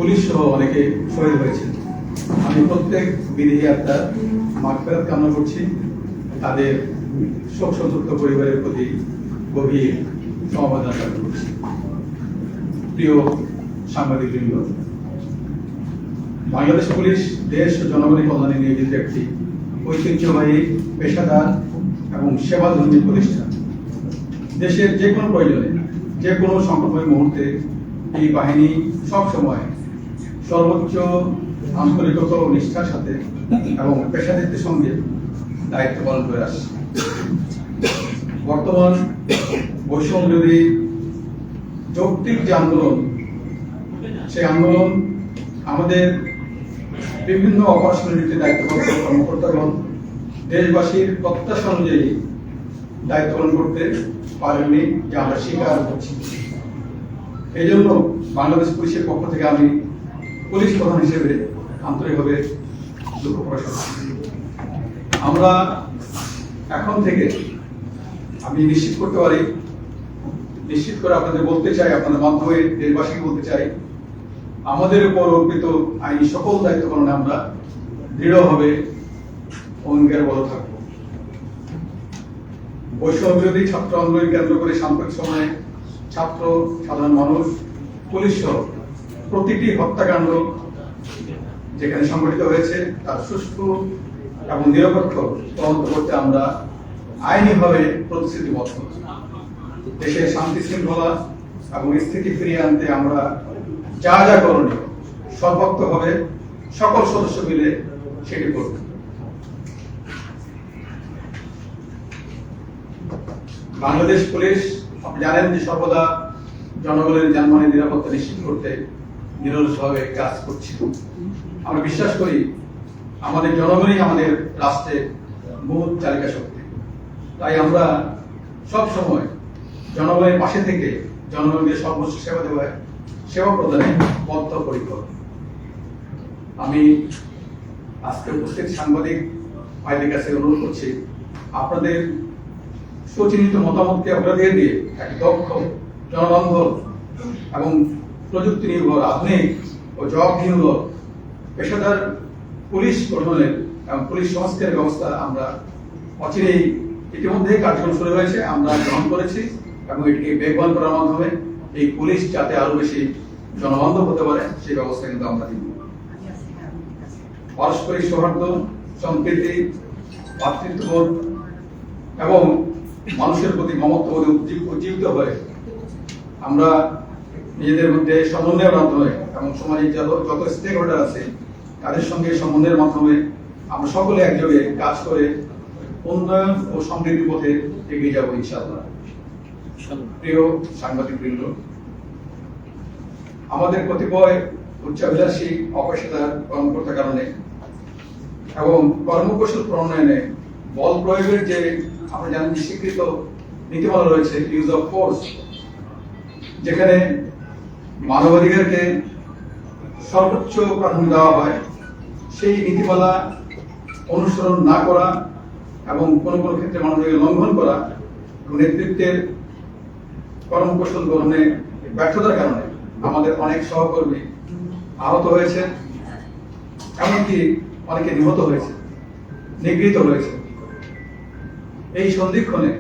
Police সহ অনেকে শহীদ হয়েছেন। আমি প্রত্যেক বিদেহী আত্মার মাগফিরাত কামনা করছি। তাদের শোক সন্তপ্ত পরিবারের প্রতি গভীর সমবেদনা জ্ঞাপন করছি। প্রিয় সাংবাদিকবৃন্দ, বাংলাদেশ পুলিশ দেশ ও জনগণের কল্যাণে নিয়োজিত একটি ঐতিহ্যবাহী, পেশাদার এবং সেবাধর্মী প্রতিষ্ঠান। দেশের যে কোনো প্রয়োজনে, যে কোনো সংকটময় মুহূর্তে এই বাহিনী সবসময় সর্বোচ্চ আন্তরিকতা ও নিষ্ঠার সাথে এবং পেশাদারিত্বের সঙ্গে দায়িত্ব পালন করে আসছে। বর্তমান বৈষম্য বিরোধী যৌক্তিক যে আন্দোলন, সেই আন্দোলন আমাদের বিভিন্ন অপারেশনাল ডিউটিতে দায়িত্বপ্রাপ্ত কর্মকর্তাগণ দেশবাসীর প্রত্যাশা অনুযায়ী দায়িত্ব পালন করতে পারেননি, যা আমরা স্বীকার করছি। এই জন্য বাংলাদেশ পুলিশের পক্ষ থেকে আমি পুলিশ প্রধান হিসেবে আন্তরিকভাবে দুঃখ প্রকাশ করছি। আমরা এখন থেকে আমি নিশ্চিত করতে পারি, নিশ্চিত করে আপনাদের বলতে চাই, আপনাদের মাধ্যমে দেশবাসীকে বলতে চাই, আমাদের উপর অর্পিত আইনি সকল দায়িত্ব পালনে আমরা দৃঢ়ভাবে অঙ্গীকারবদ্ধ থাকব। বৈষম্য বিরোধী ছাত্র আন্দোলন কেন্দ্র করে সাম্প্রতিক সময়ে ছাত্র, সাধারণ মানুষ, পুলিশ সহ প্রতিটি হত্যাকাণ্ড যেখানে সংঘটিত হয়েছে তার সুষ্ঠু এবং নিরপেক্ষ তদন্ত করতে আমরা আইনিভাবে প্রতিশ্রুতিবদ্ধ। দেশের শান্তি শৃঙ্খলা এবং স্থিতি ফিরিয়ে আনতে আমরা যা যা করণীয় সর্বাত্মকভাবে সকল সদস্য মিলে সেটি করব। বাংলাদেশ পুলিশ, আপনি জানেন যে সর্বদা জনগণের জানমালের নিরাপত্তা নিশ্চিত করতে নিরলসভাবে কাজ করছি। আমরা বিশ্বাস করি আমাদের জনগণই আমাদের রাষ্ট্রের মূল চালিকা শক্তি। তাই আমরা সব সময় জনগণের পাশে থেকে জনগণকে সর্বোচ্চ সেবা প্রদানে বদ্ধপরিকর। আমি আজকে উপস্থিত সাংবাদিক ভাইদের কাছে অনুরোধ করছি, আপনাদের সুচিন্তিত মতামতকে অগ্রাধিকার দিয়ে এক দক্ষ, জনবান্ধব এবং প্রযুক্তি নির্ভর, আধুনিক ও জবাবদিহিমূলক পেশাদার পুলিশ গঠনের এবং পুলিশ সংস্কারের ব্যবস্থা আমরা অচিরেই ইতিমধ্যে কার্যক্রম শুরু হয়েছে, আমরা গ্রহণ করেছি এবং এটিকে বেগবান করার মাধ্যমে এই পুলিশ যাতে আরো বেশি জনবান্ধব হতে পারে সেই ব্যবস্থা কিন্তু আমরা দিব। পারস্পরিক সৌহার্দ্য, সম্প্রীতি, ভাতৃত্ববোধ এবং মানুষের প্রতি মমত্ববোধে উজ্জীবিত হয়ে আমরা নিজেদের মধ্যে সমন্বয়ের মাধ্যমে এবং সমাজের যত স্টেক হোল্ডার আছে তাদের সঙ্গে সমন্বয়ের মাধ্যমে আমরা সকলে একযোগে কাজ করে উন্নয়ন ও সমৃদ্ধির পথে এগিয়ে যাব ইনশাআল্লাহ। প্রিয় সাংবাদিকবৃন্দ, আমাদের কতিপয় উচ্চাভিলাষী অপেশাদার কর্মকর্তার কারণে এবং কর্মকৌশল প্রণয়নে বল প্রয়োগের যে আমরা জানেন স্বীকৃত নীতিমালা রয়েছে, ইউজ অফ ফোর্স, যেখানে মানবাধিকারকে সর্বোচ্চ প্রাধান্য দেওয়া হয়, সেই নীতিমালা অনুসরণ না করা এবং কোনো কোনো ক্ষেত্রে মানবাধিকার লঙ্ঘন করা এবং নেতৃত্বের কর্মকৌশল গ্রহণে ব্যর্থতার কারণে আমাদের অনেক সহকর্মী আহত হয়েছে, এমনকি অনেকে নিহত হয়েছে, নিগৃহীত হয়েছে। এই সন্ধিক্ষণে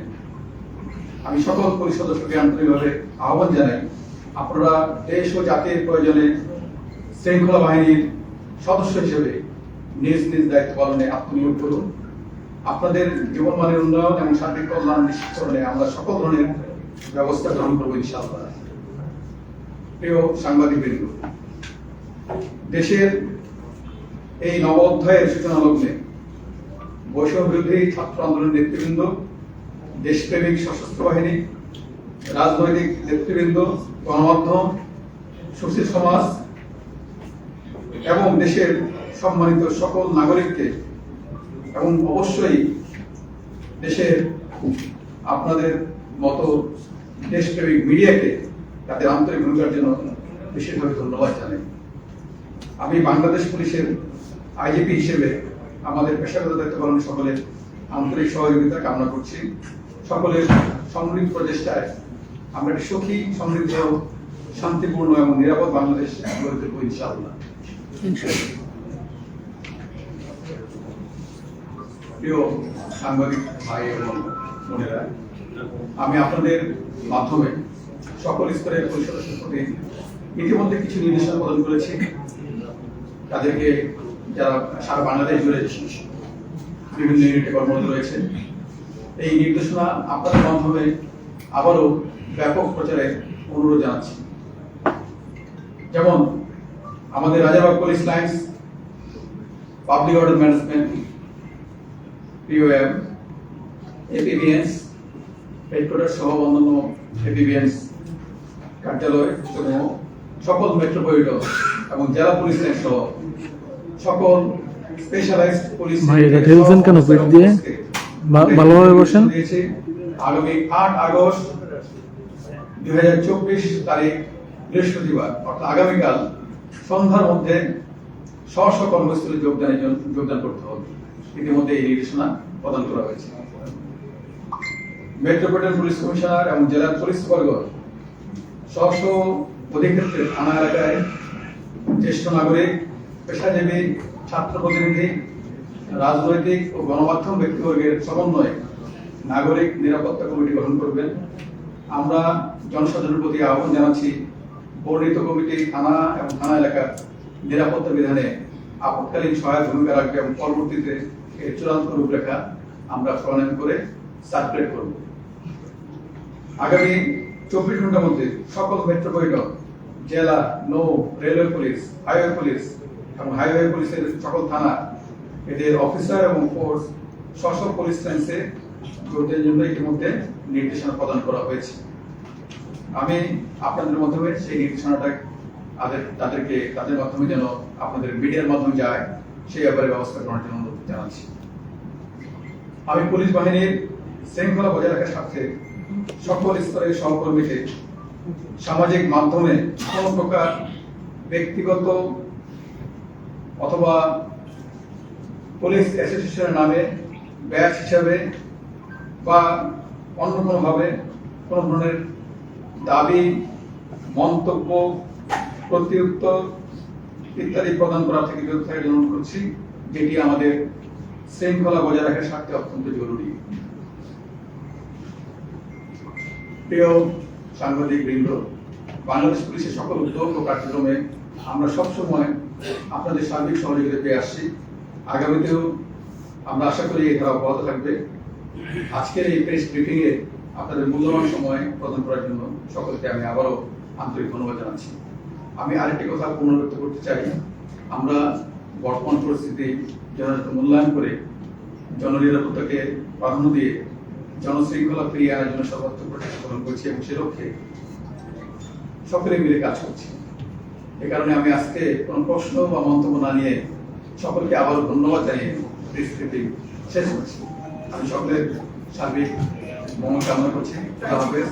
আমি সকল পুলিশ সদস্যকে আন্তরিকভাবে আহ্বান জানাই, আপনারা দেশ ও জাতির প্রয়োজনে শৃঙ্খলা বাহিনীর সদস্য হিসেবে নিজ নিজ দায়িত্ব পালনে আত্মনিয়োগ করুন। আপনাদের জীবনমানের উন্নয়ন এবং সার্বিক কল্যাণ নিশ্চিতকরণে আমরা সকল ধরনের ব্যবস্থা গ্রহণ করবো ইনশাআল্লাহ। প্রিয় সাংবাদিকবৃন্দ, দেশের এই নব অধ্যায়ের সূচনা লগ্নে বৈষম্য বিরোধী ছাত্র আন্দোলনের নেতৃবৃন্দ, দেশপ্রেমিক সশস্ত্র বাহিনী, রাজনৈতিক নেতৃবৃন্দ, গণমাধ্যম, সুশীল সমাজ এবং দেশের সম্মানিত সকল নাগরিককে এবং অবশ্যই দেশের আপনাদের মতো দেশপ্রেমিক মিডিয়াকে তাদের আন্তরিক ভূমিকার জন্য বিশেষভাবে ধন্যবাদ জানাই। আমি বাংলাদেশ পুলিশের আইজিপি হিসেবে আমাদের পেশাগত দায়িত্ব পালনে সকলের আন্তরিক সহযোগিতা কামনা করছি। সকলের সমৃদ্ধ প্রচেষ্টায় আমরা একটি সুখী, সমৃদ্ধ শান্তিপূর্ণ এবং নিরাপদ বাংলাদেশ গড়ে তুলব ইনশাআল্লাহ। প্রিয় সাংবাদিক ভাই এবং বোনেরা, আমি আপনাদের মাধ্যমে সকল স্তরের পুলিশ সদস্যের প্রতি ইতিমধ্যে কিছু নির্দেশনা প্রদান করেছি। তাদেরকে যারা সারা বাংলাদেশ জুড়ে বিভিন্ন ইউনিটে কর্মরত রয়েছে, এই নির্দেশনা আপনাদের মাধ্যমে আবারও ব্যাপক প্রচারের অনুরোধ জানাচ্ছি। যেমন আমাদের Rajarbagh police lines, public order management, POM, APBNs headquarter সহ অন্যান্য এপিবিএনস কার্যালয় এবং সকল মেট্রোপলিটন এবং জেলা পুলিশ লাইন সহ সকল স্পেশালাইজড পুলিশ ভালোভাবে বসেন। আগামী 8 আগস্ট 2024 তারিখ বৃহস্পতিবার অর্থাৎ আগামীকাল সন্ধ্যার মধ্যে স্ব কর্মস্থলে যোগদান করতে হবে। ইতিমধ্যে এই নির্দেশনা প্রদান করা হয়েছে। মেট্রোপলিটন পুলিশ কমিশনার এবং জেলার পুলিশ সুপারবর্গ স্ব অধিক্ষেত্রে থানা এলাকায় জ্যেষ্ঠ নাগরিক, পেশাজীবী, ছাত্র প্রতিনিধি, রাজনৈতিক ও গণমাধ্যম ব্যক্তিবর্গের সমন্বয়ে নাগরিক নিরাপত্তা কমিটি গঠন করবেন। আমরা জনসাধারণের প্রতি আহ্বান জানাচ্ছি, বর্ণিত কমিটি থানা এবং থানা এলাকার নিরাপত্তা বিধানে আপৎকালীন সহায়ক ভূমিকা রাখবে এবং পরবর্তীতে এর চূড়ান্ত রূপরেখা আমরা প্রণয়ন করে সার্কুলেট করব। আগামী 24 ঘন্টার মধ্যে সকল মেট্রোপলিটন, জেলা, নৌ, রেলওয়ে পুলিশ, হাইওয়ে পুলিশ এবং হাইওয়ে পুলিশের সকল থানা এদের অফিসার এবং ফোর্স স্ব পুলিশ লাইন্সে যোগদানের জন্য ইতিমধ্যে নির্দেশনা প্রদান করা হয়েছে। আমি আপনাদের মাধ্যমে সেই নির্দেশনাটা তাদের মাধ্যমে যেন আপনাদের মিডিয়ার মাধ্যমে যায় সেই ব্যাপারে ব্যবস্থা করার জন্য অনুরোধ জানাচ্ছি। আমি পুলিশ বাহিনীর শৃঙ্খলা বজায় রাখার স্বার্থে সকল স্তরের সহকর্মীকে সামাজিক মাধ্যমে কোন প্রকার ব্যক্তিগত অথবা পুলিশ অ্যাসোসিয়েশনের নামে ব্যাচ হিসাবে বা অন্য কোনোভাবে কোনো ধরনের দাবি, মন্তব্য, প্রত্যুত্তর ইত্যাদি প্রদান করা থেকে বিরত থাকার জন্য অনুরোধ করছি, যেটি আমাদের শৃঙ্খলা বজায় রাখার স্বার্থে অত্যন্ত জরুরি। প্রিয় সাংবাদিক বৃন্দ, বাংলাদেশ পুলিশের সকল উদ্যোগ ও কার্যক্রমে আমরা সবসময় আপনাদের সার্বিক সহযোগিতা পেয়ে আসছি। আগামীতেও আমরা আশা করি এই ধারা অব্যাহত থাকবে। আজকের এই প্রেস ব্রিফিং এ আপনাদের মূল্যবান সময় প্রদান করার জন্য সকলকে আমি আবারও আন্তরিক ধন্যবাদ জানাচ্ছি। আমি আরেকটি কথা পুনরাবৃত্তি করতে চাই, আমরা বর্তমান পরিস্থিতি যথাযথ মূল্যায়ন করে জননিরাপত্তাকে প্রাধান্য দিয়ে জনশৃঙ্খলা ফিরিয়ে আনার জন্য সর্বাত্মক প্রচেষ্টা গ্রহণ করছি এবং সে লক্ষ্যে সকলে মিলে কাজ করছি। এ কারণে আমি আজকে কোনো প্রশ্ন বা মন্তব্য না নিয়ে সকলকে আবারও ধন্যবাদ জানিয়ে পরিস্থিতি শেষ করছি। আমি সকলের সার্বিক মঙ্গল কামনা করছি। আল্লাহ হাফেজ।